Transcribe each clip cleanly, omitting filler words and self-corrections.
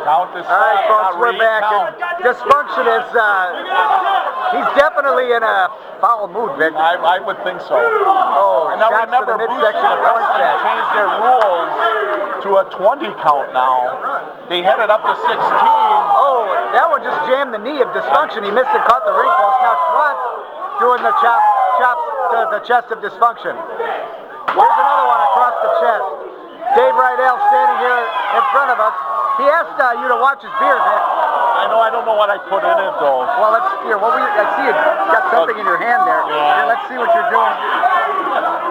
Count this. All right, folks, we're back. And Dysfunction is, he's definitely in a foul mood, Vic. I would think so. Oh, and now shots to remember, the midsection of Wrestling changed their rules to a 20 count now. They had it up to 16. Oh, that one just jammed the knee of Dysfunction. He missed and caught the ring post. Now Schwanz doing the chop to the chest of Dysfunction. Here's another one across the chest. Dave Rydell standing here in front of us. He asked you to watch his beer, Vic. I don't know what I put in it though. Well, let's hear. I see you got something in your hand there. Yeah. Here, let's see what you're doing.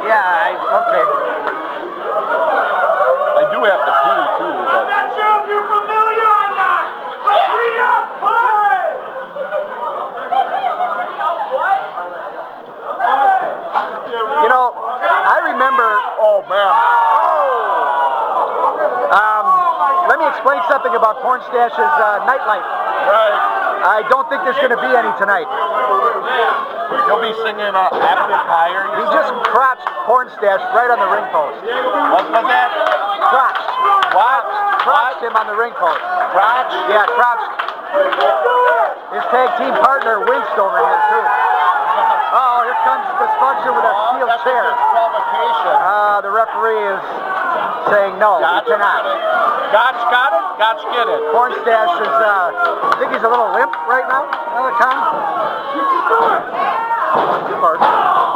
Yeah, okay. I do have to pee too, but. You familiar or not? Hurry up, play! You know, I remember. Oh man. Let me explain something about Pornstash's nightlife. Right. I don't think there's going to be any tonight. He'll be singing Active Higher. He just crotched Pornstash right on the ring post. What was that? Crotched. What? Crotched him on the ring post. Crotch? Yeah, crotched. His tag team partner winced over him too. Oh, here comes Dysfunction with a steel chair. The referee is saying no, he cannot. Gotch got it? Gotch get it. Pornstash is, I think he's a little limp right now. Another time.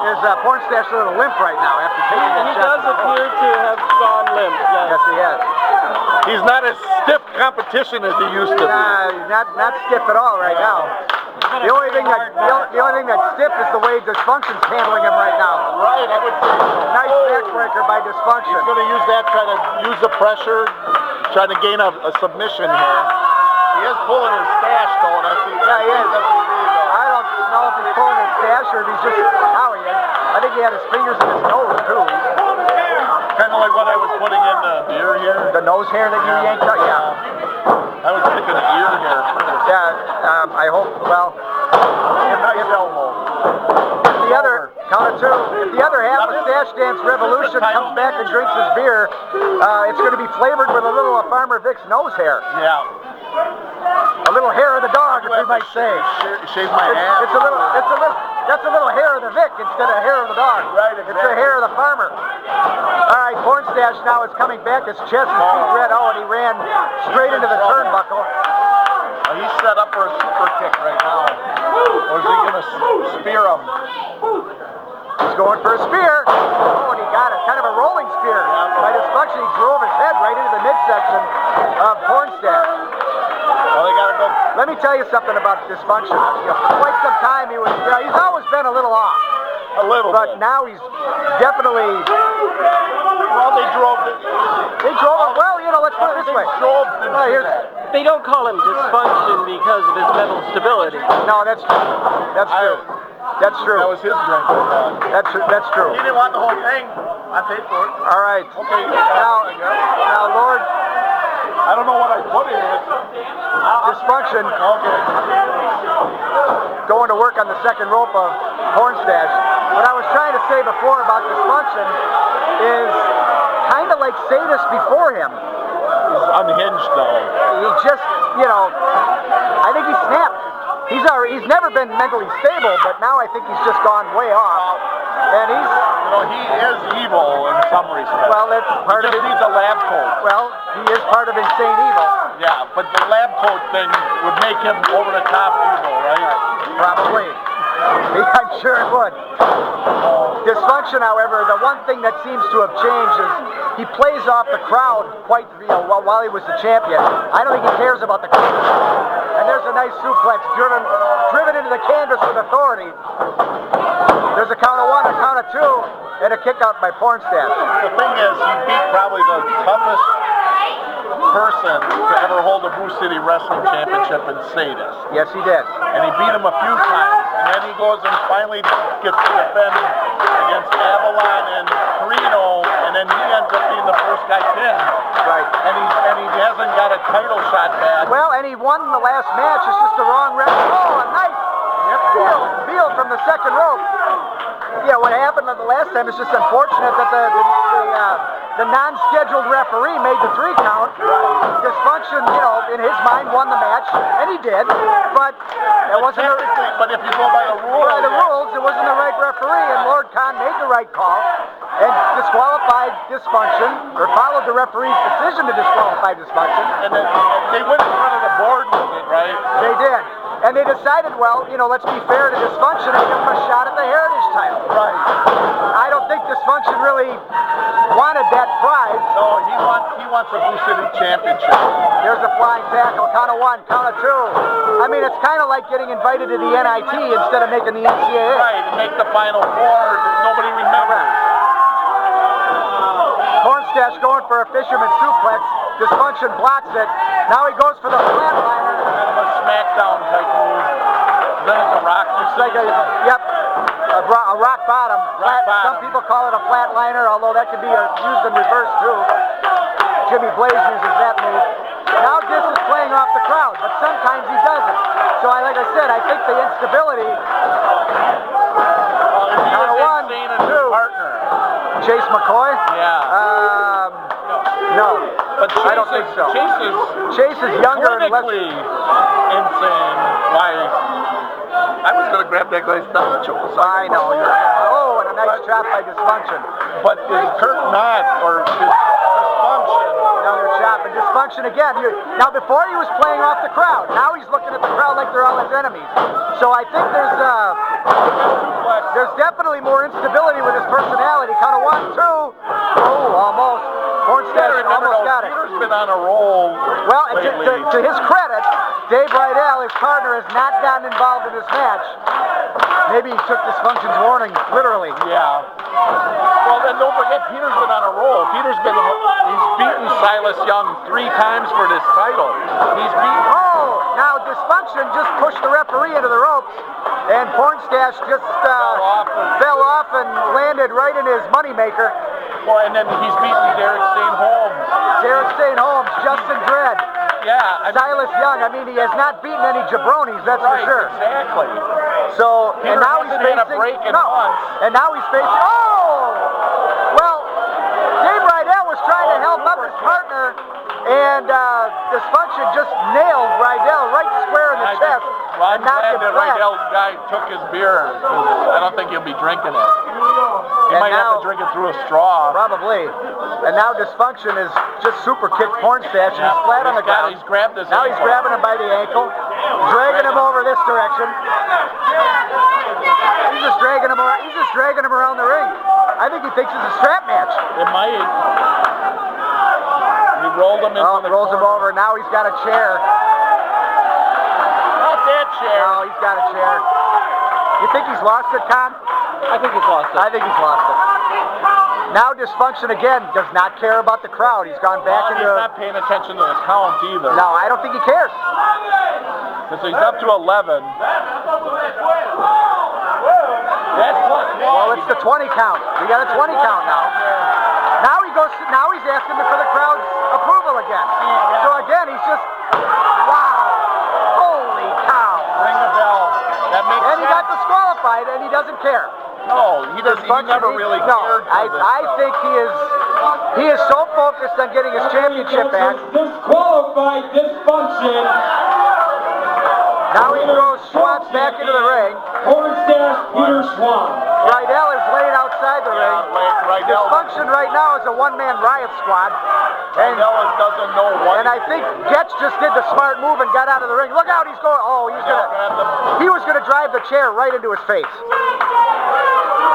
Is Pornstash a little limp right now after taking that He shot? does appear to have gone limp. Yes, he has. He's not as stiff competition as he used to be. He's not stiff at all right now. The only thing that's stiff is the way Dysfunction's handling him right now. Right, I would say so. Nice backbreaker by Dysfunction. He's going to use that, try to use the pressure, trying to gain a submission here. He is pulling his stash, though. Yeah, he is. I don't know if he's pulling his stash or if he's just how he is. I think he had his fingers in his nose, too. Kind of like what I was putting in the ear here. The nose hair that you yanked out? Yeah. I was picking the ear hair first. Yeah, I hope, well, if the other half of Stash Dance Revolution comes back and drinks his beer, it's going to be flavored with a little of Farmer Vic's nose hair. Yeah. A little hair of the dog, if we might say. Shave my ass. That's a little hair of the Vic instead of hair of the dog. Right, exactly. It's the hair of the farmer. All right, Pornstash now is coming back. His chest is deep red. Oh, and he ran straight into the turnbuckle. He's set up for a super kick right now. Or is he going to spear him? He's going for a spear. Oh, and he got it. Kind of a rolling spear. By Dysfunction, he drove his head right into the midsection of Pornstash. Well, they got to go. Let me tell you something about Dysfunction. For quite some time, he's always been a little off. A little bit. But now he's definitely... Well, they drove it. Well, let's put it this way. They don't call him Dysfunction because of his mental stability. No, that's true. That's true. That's true. That was his drink. That's true. He didn't want the whole thing. I paid for it. All right. Okay. Now, Lord... I don't know what I put in it. Dysfunction. Okay. Going to work on the second rope of Pornstash. What I was trying to say before about Dysfunction is kind of like Sadist before him. He's unhinged, though. He just, I think he snapped. He's never been mentally stable, but now I think he's just gone way off. And he's... he is evil in some respects. Well, that's part of it. He just needs a lab coat. Well, he is part of Insane Evil. Yeah, but the lab coat thing would make him over the top evil, right? Probably. I'm sure it would. Dysfunction, however, the one thing that seems to have changed is he plays off the crowd quite, while he was the champion. I don't think he cares about the crowd. And there's a nice suplex driven into the canvas with authority. There's a count of one, a count of two, and a kick out by Pornstash. The thing is, he beat probably the toughest person to ever hold a Brew City Wrestling Championship in Sadist. Yes, he did. And he beat him a few times. And then he goes and finally gets to defend against Avalon and Carino, and then he ends up being the first guy pinned. Right. And he hasn't got a title shot back. Well, and he won the last match. It's just the wrong ref. Oh, a nice field from the second rope. Yeah, what happened the last time is just unfortunate that the the non-scheduled referee made the 3 count. Dysfunction, in his mind, won the match, and he did. But it wasn't. But if you go by the rules, it wasn't the right referee, and Lord Khan made the right call and disqualified Dysfunction, or followed the referee's decision to disqualify Dysfunction. And then they went in front of the board with it, right? They did. And they decided, well, let's be fair to Dysfunction and give him a shot at the Heritage title. Right. I don't think Dysfunction really wanted that prize. No, he wants a Blue City Championship. There's a flying tackle, count of 1, count of 2. I mean, it's kind of like getting invited to the NIT instead of making the NCAA. Right, and make the Final Four. Nobody remembers. Hornstash going for a fisherman suplex. Dysfunction blocks it. Now he goes for the flatliner. Kind of a smackdown type move. Then it's a rock. It's like a rock bottom. Some people call it a flatliner, although that could be used in reverse too. Jimmy Blaze uses that move. Now Dys is playing off the crowd, but sometimes he doesn't. So like I said, I think the instability. Count of 1, 2. Partner. Chase McCoy? Yeah. No. But I don't think so. Chase is younger and less. Clinically insane. Why? I was going to grab that guy's nacho. I know. And a nice chop by Dysfunction. But is Kurt not, or Dysfunction? Another chop and Dysfunction again. Now before he was playing off the crowd. Now he's looking at the crowd like they're all his enemies. So I think there's definitely more instability with his personality. Count of 1, 2. Oh, almost. Hornstash almost got it. Peter's been on a roll. Well, to his credit, Dave Rydell, his partner, has not gotten involved in this match. Maybe he took Dysfunction's warning literally. Yeah. Well, then don't forget, Peter's been on a roll. He's beaten Silas Young 3 times for this title. He's beaten. Oh, now Dysfunction just pushed the referee into the ropes, and Hornstash just fell off and landed right in his moneymaker. Well, and then he's beaten Derek St. Holmes. Justin Dredd. Yeah. Silas Young. I mean, he has not beaten any jabronis, that's for sure. Exactly. So, and now he's facing. And now he's facing. Oh! Well, Dave Rydell was trying to help up his partner, and Dysfunction just nailed Rydell right square in the chest. Well, I'm glad that flat. Rydell guy took his beer, because I don't think he'll be drinking it. He might have to drink it through a straw. Probably. And now Dysfunction is just super kicked Hornstash, and he's flat on the ground. He's grabbed his Now he's grabbing him by the ankle, dragging him over this direction. He's just dragging him around the ring. I think he thinks it's a strap match. It might. He rolled him into the rolls corner. him over. Now he's got a chair. Not that chair. No, he's got a chair. You think he's lost it, Con? I think he's lost it. I think he's lost it. Now Dysfunction again does not care about the crowd. He's gone back into. He's not paying attention to the count either. No, I don't think he cares. Because he's up to 11. That's what. Well, it's the 20 count. We got a 20 count now. Now he goes. Now he's asking for the crowd's approval again. So again, he's just. Wow! Holy cow! Ring the bell. That makes And he sense. got disqualified, and he doesn't care. No, he doesn't. He never really cared. I think he is so focused on getting his championship back. Disqualified Dysfunction. Now he throws Schwanz back into the ring. Hornstash Peter Schwanz. Rydell is laid outside the ring. Dysfunction right now is a one-man riot squad. And doesn't know what. I think Getch just did the smart move and got out of the ring. Look out, he's going. Oh, he was gonna drive the chair right into his face.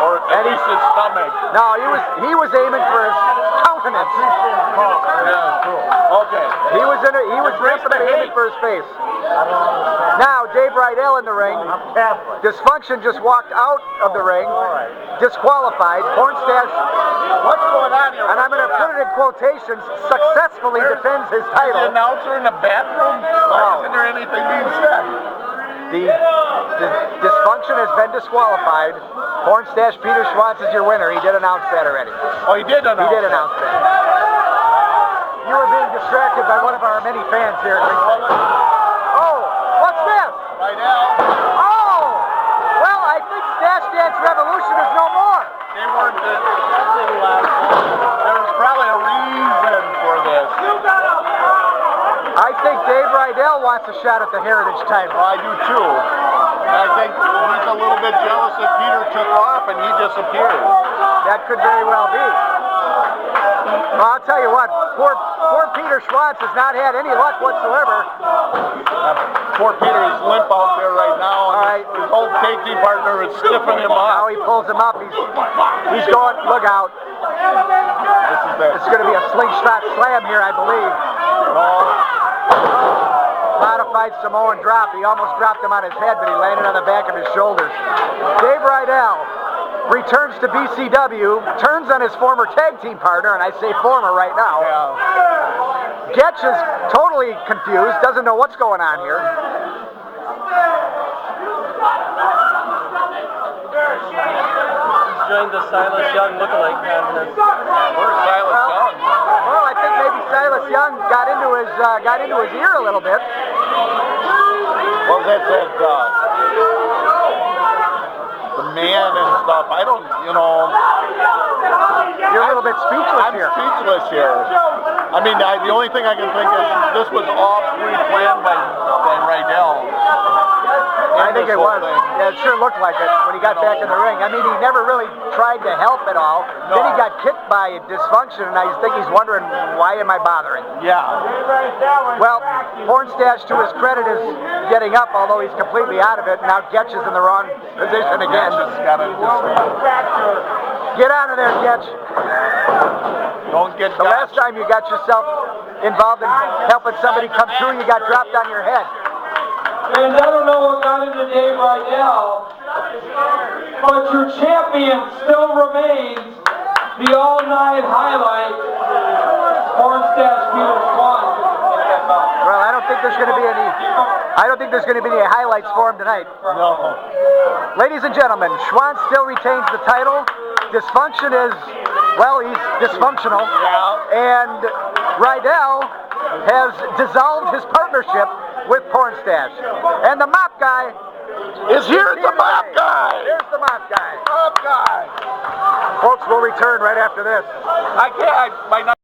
Or at least his stomach. No, he was aiming for his countenance. Yeah, cool. Okay. He was definitely aiming for his face. Now Dave Rydell in the ring. Dysfunction just walked out of the ring. Disqualified. Hornstash. What's going on here? And I'm going to put it in quotations. Successfully defends his title. The announcer in the bathroom? Why isn't there anything being said? The Dysfunction has been disqualified. Hornstash Peter Schwanz is your winner. He did announce that already. Oh, he did announce. He did announce that. You were being distracted by one of our many fans here. Oh, what's this? Rydell. Oh, well, I think Stash Dance Revolution is no more. They weren't. There was probably a Rydell wants a shot at the Heritage title. Well, I do too. I think he's a little bit jealous that Peter took off and he disappeared. That could very well be. Well, I'll tell you what, poor Peter Schwanz has not had any luck whatsoever. Poor Peter is limp out there right now. All right. His old tag team partner is stiffing him Now up. he pulls him up. He's going, look out. It's going to be a slingshot slam here, I believe. Modified Samoan drop. He almost dropped him on his head, but he landed on the back of his shoulders. Dave Rydell returns to BCW, turns on his former tag team partner, and I say former right now. Yeah. Getch is totally confused, doesn't know what's going on here. He's joined the Silas Young lookalike contest. Where's Silas Young? Well, I think maybe Silas Young got into his ear a little bit. Well, that's it. The man and stuff. I don't, you know. You're a little bit speechless I'm here. speechless here. I mean, the only thing I can think is this was all pre-planned by Rydell. I think it was. Yeah, it sure looked like it when he got back in the ring. I mean, he never really tried to help at all. No. Then he got kicked by Dysfunction, and I think he's wondering, why am I bothering? Yeah. Well, Pornstache, to his credit, is getting up, although he's completely out of it. Now Getch is in the wrong position again. Get out of there, Getch. Don't get The last time you got yourself involved in helping somebody come through, you got dropped on your head. And I don't know what got into Dave Rydell, but your champion still remains the all-night highlight, Pornstache Peter Schwanz. Well, I don't think there's going to be any highlights for him tonight. No. Ladies and gentlemen, Schwanz still retains the title. Dysfunction is, well, he's dysfunctional. Yeah. And Rydell has dissolved his partnership with Pornstache. And the mop guy Is here's the mop guy. Here's the mop guy. Mop guy. Folks, we'll return right after this. I can't.